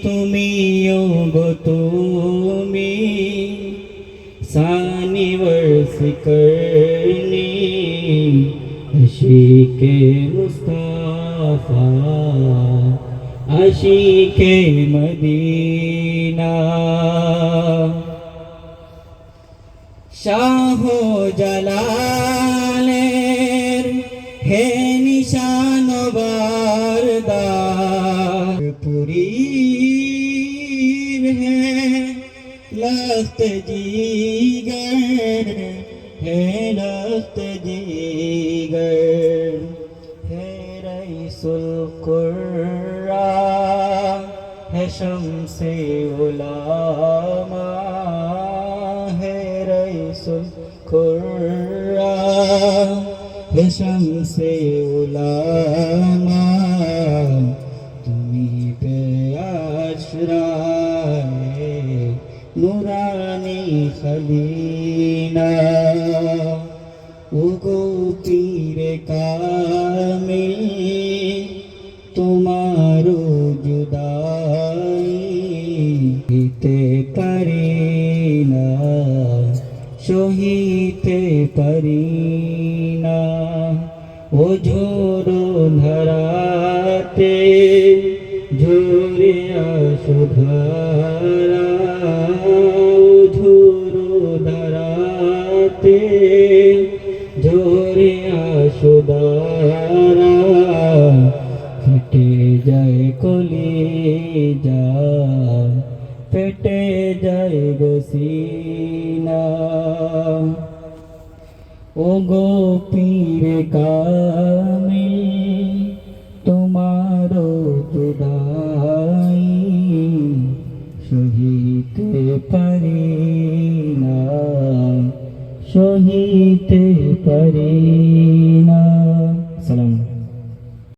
তুমিও গো তুমি সানি বর্ষ করনি আশিকে মুস্তাফা আশিকে মদিনা শাহ জালালের হে নিশান বারদার পুরীর হে লখত জিगर হে লখত জিगर হে রईसुल कुर्रा হে शम्से उलामा रईसुल कुर्रा হে शम्से उलामा তুমি বেআশরায়ে নুরানি খলিনা ওগো পীরে কামিল তোমারো জুদাই দিতে পারি না সহিতে পারি না ও ঝোড়ো ধরাতে ঝরে আসো ধারা ও ঝোড়ো ধরাতে ঝরে আসো ধারা ফেটে যায় কলিজা ফেটে যায় গো সিনা ও গো পীরে কামিল তোমারো জুদাই সহিতে পারি না সহিতে পারি না। সালাম।